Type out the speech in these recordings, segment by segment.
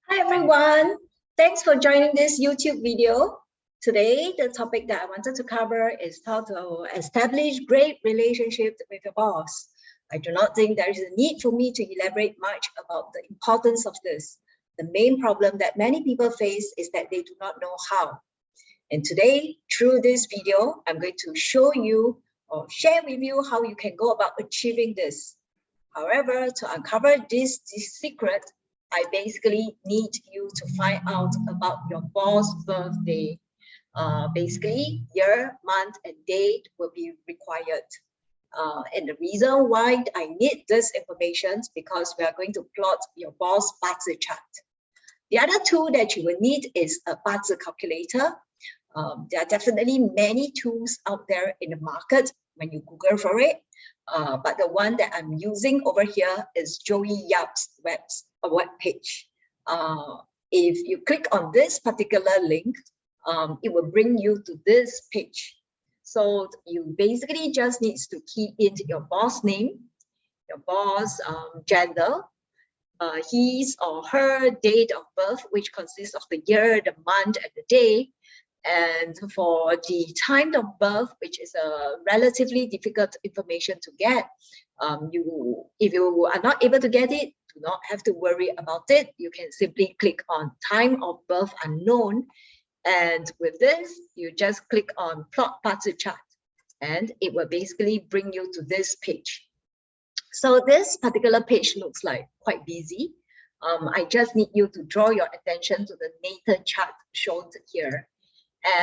Hi everyone, thanks for joining this YouTube video. Today, the topic that I wanted to cover is how to establish great relationships with your boss. I do not think there is a need for me to elaborate much about the importance of this. The main problem that many people face is that they do not know how. And today, through this video, I'm going to show you or share with you how you can go about achieving this. However, to uncover this secret, I basically need you to find out about your boss' birthday. Basically, year, month, and date will be required. And the reason why I need this information is because we are going to plot your boss' Bazi chart. The other tool that you will need is a Bazi calculator. There are definitely many tools out there in the market when you Google for it. But the one that I'm using over here is Joey Yap's web page. If you click on this particular link, it will bring you to this page. So you basically just need to key in your boss name, your boss gender, his or her date of birth, which consists of the year, the month, and the day. And for the time of birth, which is a relatively difficult information to get, if you are not able to get it, do not have to worry about it. You can simply click on time of birth unknown. And with this, you just click on plot Bazi chart, and it will basically bring you to this page. So this particular page looks like quite busy. I just need you to draw your attention to the natal chart shown here.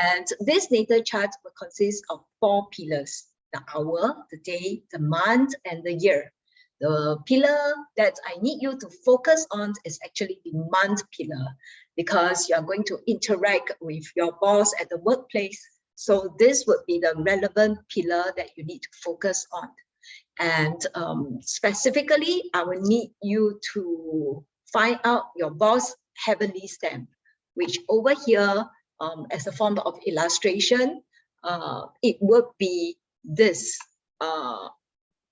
And this natal chart will consist of 4 pillars: the hour, the day, the month, and the year. The pillar that I need you to focus on is actually the month pillar, because you are going to interact with your boss at the workplace. So this would be the relevant pillar that you need to focus on. And specifically, I will need you to find out your boss heavenly stamp, which over here, as a form of illustration, it would be this,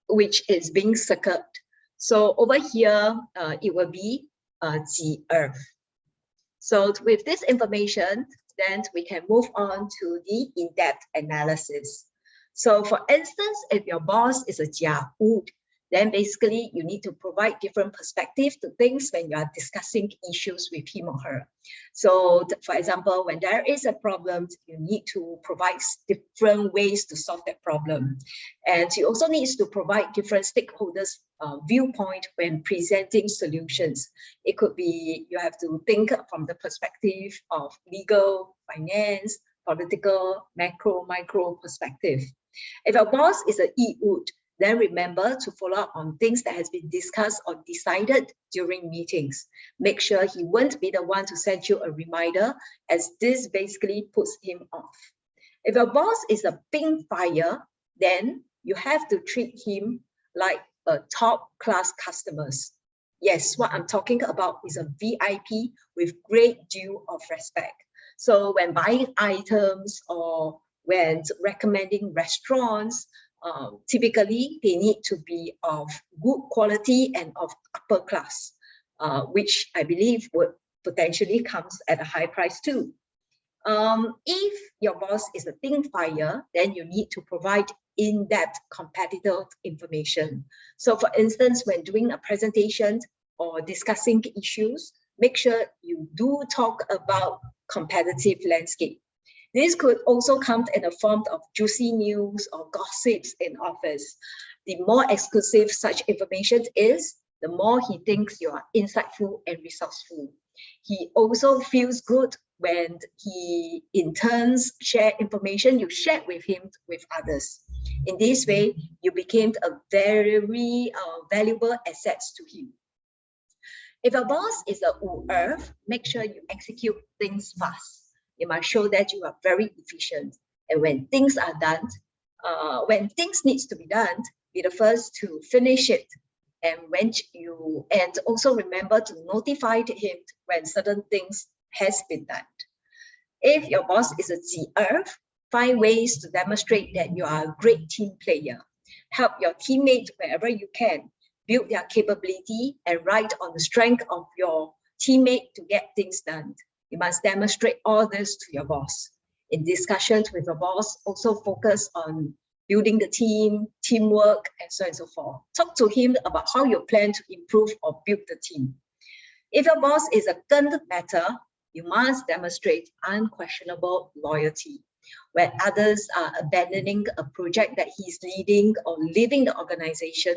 which is being circled. So over here, it will be the earth. So with this information, then we can move on to the in-depth analysis. So for instance, if your boss is a Jia Wu, then basically you need to provide different perspectives to things when you are discussing issues with him or her. So for example, when there is a problem, you need to provide different ways to solve that problem. And you also need to provide different stakeholders' viewpoint when presenting solutions. It could be you have to think from the perspective of legal, finance, political, macro, micro perspective. If your boss is an E-Wood, then remember to follow up on things that has been discussed or decided during meetings. Make sure he won't be the one to send you a reminder, as this basically puts him off. If your boss is a pink fire, then you have to treat him like a top-class customers. Yes, what I'm talking about is a VIP with great due of respect. So when buying items or when recommending restaurants, typically they need to be of good quality and of upper class, which I believe would potentially comes at a high price too. If your boss is a pink fire, then you need to provide in-depth competitive information. So for instance, when doing a presentation or discussing issues, make sure you do talk about competitive landscape. This could also come in the form of juicy news or gossips in office. The more exclusive such information is, the more he thinks you are insightful and resourceful. He also feels good when he in turns share information you shared with him with others. In this way, you became a very valuable asset to him. If your boss is a Earth, make sure you execute things fast. You must show that you are very efficient. And when things are done, when things needs to be done, be the first to finish it. And also remember to notify him when certain things has been done. If your boss is a Earth, find ways to demonstrate that you are a great team player. Help your teammates wherever you can. Build their capability and ride on the strength of your teammate to get things done. You must demonstrate all this to your boss. In discussions with your boss, also focus on building the team, teamwork, and so on and so forth. Talk to him about how you plan to improve or build the team. If your boss is a gun matter, you must demonstrate unquestionable loyalty. When others are abandoning a project that he's leading or leaving the organization,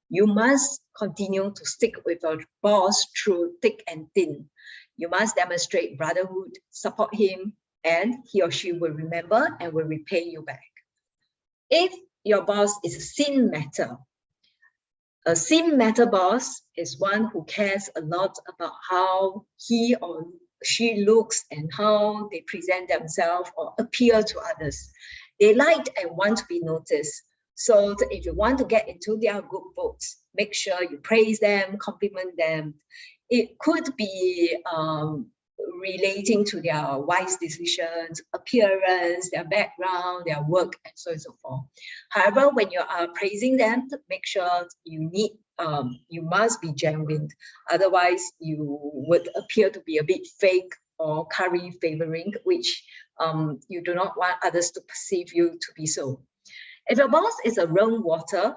you must continue to stick with your boss through thick and thin. You must demonstrate brotherhood, support him, and he or she will remember and will repay you back. If your boss is a sin matter, a sin matter boss is one who cares a lot about how he or she looks and how they present themselves or appear to others. They like and want to be noticed. So if you want to get into their good books, make sure you praise them, compliment them. It could be relating to their wise decisions, appearance, their background, their work, and so on and so forth. However, when you are praising them, make sure you must be genuine. Otherwise, you would appear to be a bit fake or curry favoring, which you do not want others to perceive you to be so. If your boss is a rainwater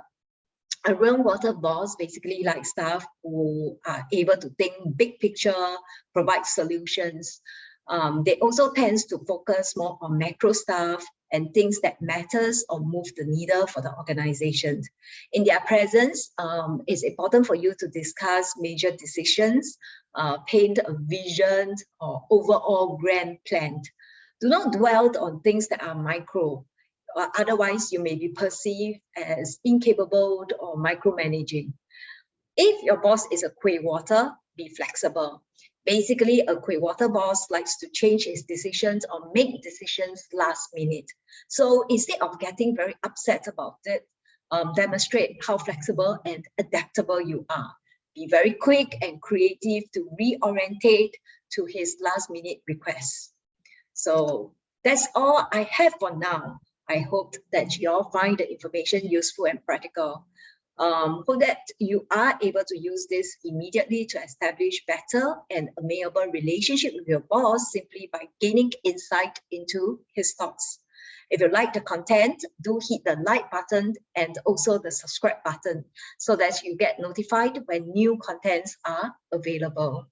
boss basically likes staff who are able to think big picture, provide solutions. They also tend to focus more on macro stuff and things that matters or move the needle for the organization. In their presence, it's important for you to discuss major decisions, paint a vision or overall grand plan. Do not dwell on things that are micro. Otherwise, you may be perceived as incapable or micromanaging. If your boss is a quay water, be flexible. Basically, a quay water boss likes to change his decisions or make decisions last minute. So instead of getting very upset about it, demonstrate how flexible and adaptable you are. Be very quick and creative to reorientate to his last minute requests. So that's all I have for now. I hope that you all find the information useful and practical. Hope that you are able to use this immediately to establish better and amiable relationship with your boss simply by gaining insight into his thoughts. If you like the content, do hit the like button and also the subscribe button so that you get notified when new contents are available.